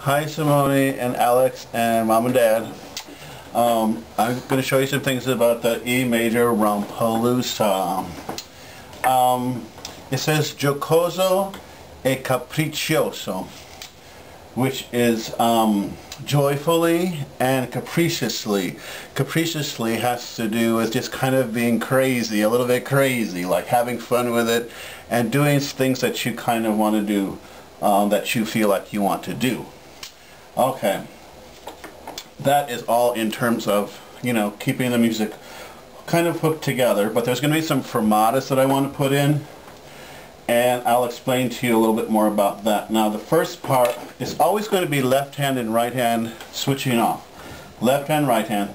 Hi Simone and Alex and Mom and Dad. I'm going to show you some things about the E major Rompalooza. It says giocoso e capriccioso, which is joyfully and capriciously. Capriciously has to do with just kind of being crazy, a little bit crazy, like having fun with it and doing things that you kind of want to do, that you feel like you want to do. Okay, that is all in terms of, you know, keeping the music kind of hooked together, but there's going to be some fermatas that I want to put in, and I'll explain to you a little bit more about that. Now the first part is always going to be left hand and right hand switching off. Left hand, right hand.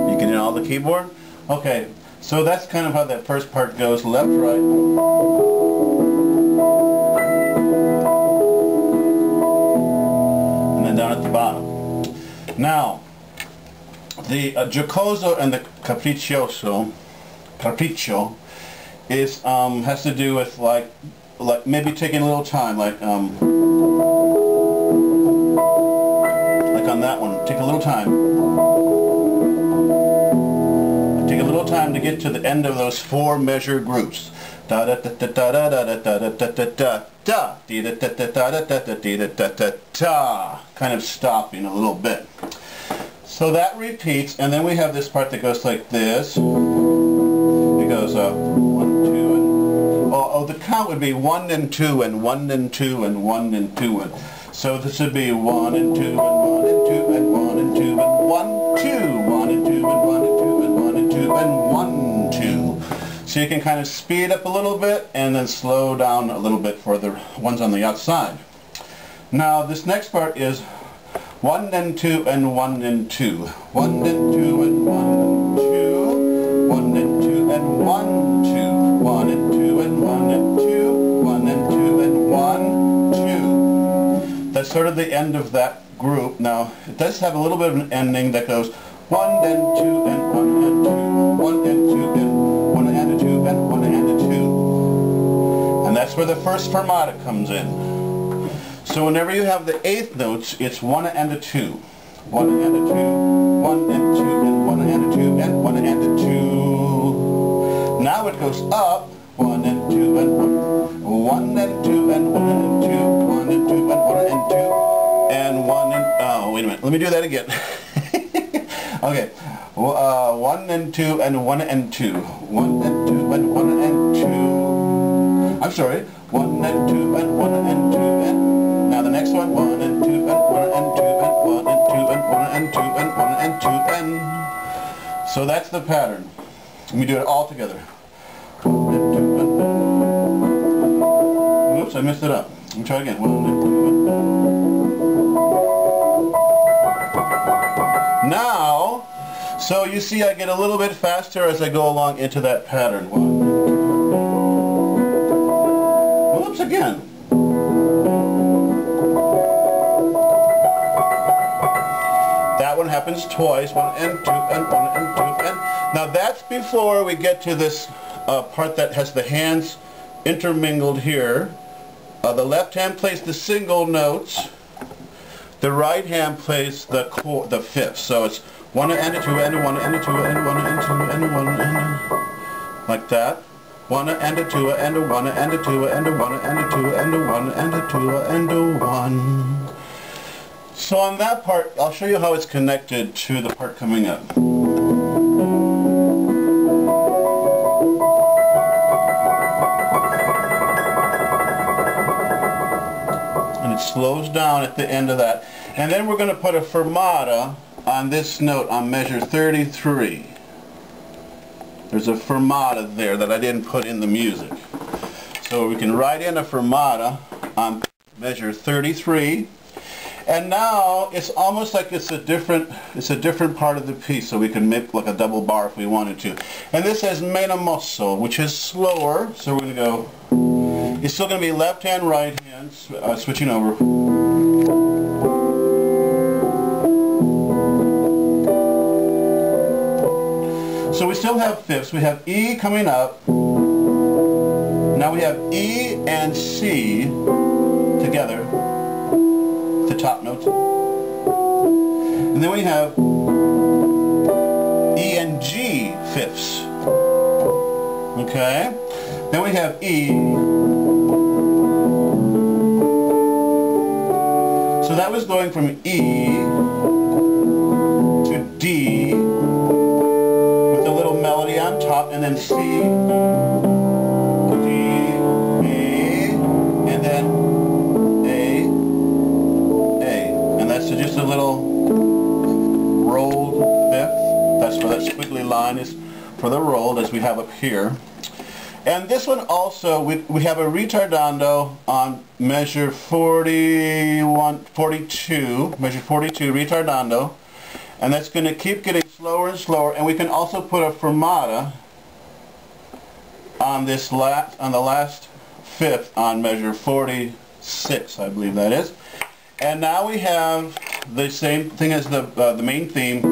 You getting all the keyboard? Okay, so that's kind of how that first part goes. Left, right. Down at the bottom. Now, the giocoso and the capriccioso is has to do with like maybe taking a little time, like on that one. Take a little time. Take a little time to get to the end of those four measure groups. Da da da da da da da da da da da da. Da, dee da da da da da da dee da da da da, kind of stopping a little bit. So that repeats, and then we have this part that goes like this. It goes up 1, 2, and the count would be 1 and 2 and 1 and 2 and 1 and 2 and. So this would be 1 and 2 and 1 and 2 and 1 and 2 and 1 2 1 and 2 and 1 and 2 and 1 and 2 and 1 2. So you can kind of speed up a little bit and then slow down a little bit for the ones on the outside. Now this next part is 1 and 2 and 1 and 2. 1 and 2 and 1 and 2. 1 and 2 and 1, 2. 1 and 2 and 1 and 2. 1 and 2 and 1, 2. That's sort of the end of that group. Now it does have a little bit of an ending that goes 1 and 2 and 1 and 2. 1 and 2 and 1 and a 2 and 1 and a 2. And that's where the first fermata comes in. So whenever you have the eighth notes, it's 1 and a 2. 1 and a 2, 1 and 2 and 1 and a 2 and 1 and a 2. Now it goes up 1 and 2 and 1. 1 and 2 and 1 and 2. 1 and 2 and 1 and 2. And 1 and... Oh, wait a minute. Let me do that again. Okay. 1 and 2 and 1 and 2. 1 and 2 and 1 and 2. I'm sorry. 1 and 2 and 1 and 2 and... Now the next one. 1 and 2 and 1 and 2 and 1 and 2 and 1 and 2 and 1 and 2 and... So that's the pattern. Let me do it all together. 1 and 2 and... Oops, I messed it up. Let me try again. 1 and 2 and... Now, so you see I get a little bit faster as I go along into that pattern. 1, 2, whoops, again. That one happens twice. 1 and 2 and 1 and 2 and... Now that's before we get to this part that has the hands intermingled here. The left hand plays the single notes. The right hand plays the fifth. So it's 1 and a 2 and a 1 and a 2 and 1 and 2 and a 1 and a... Like that. 1 and a 2 and a 1 and a 2 and a 1 and a 2 and a 1 and a 2 and a 1. So on that part, I'll show you how it's connected to the part coming up. And it slows down at the end of that. And then we're going to put a fermata on this note on measure 33. There's a fermata there that I didn't put in the music. So we can write in a fermata on measure 33. And now it's almost like it's a different part of the piece, so we can make like a double bar if we wanted to. And this has meno mosso, which is slower. So we're going to go... It's still going to be left hand, right hand, switching over. So we still have fifths. We have E coming up. now we have E and C together, the top notes. And then we have E and G fifths. Okay? Then we have E. So that was going from E to D with a little melody on top, and then C, D, A, and then A, and that's just a little rolled fifth. That's where that squiggly line is for the rolled, as we have up here. And this one also, we have a retardando on measure 42, measure 42 retardando, and that's going to keep getting slower and slower. And we can also put a fermata on this on the last fifth on measure 46, I believe that is. And now we have the same thing as the main theme.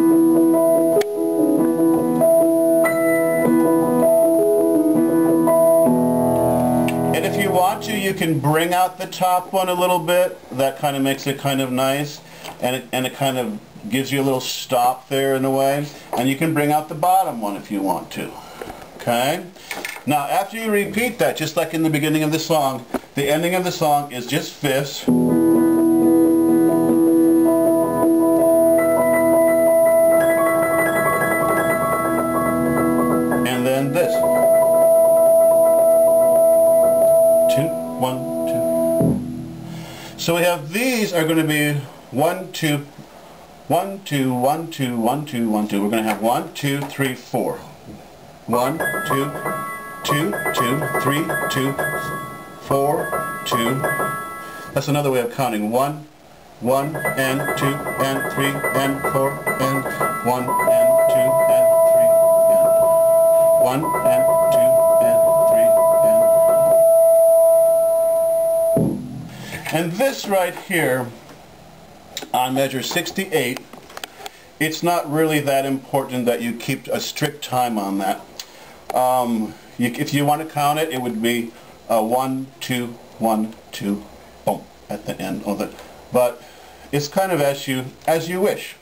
And if you want to, you can bring out the top one a little bit. That kind of makes it kind of nice, and it kind of gives you a little stop there in a way. And you can bring out the bottom one if you want to. Okay? Now after you repeat that, just like in the beginning of the song, the ending of the song is just fifths. And then this. 2, 1, 2. So we have, these are going to be 1, 2, 1, 2, 1, 2, 1, 2, 1, 2. We're going to have 1, 2, 3, 4. 1, 2, 2, 2, 3, 2, 4, 2. That's another way of counting. 1, 1, and 2, and 3, and 4, and 1, and 2, and 3, and 1, and 2, and 3, and... And this right here, on measure 68, it's not really that important that you keep a strict time on that. If you want to count it, it would be 1, 2, 1, 2, boom, at the end of it. But it's kind of as you wish.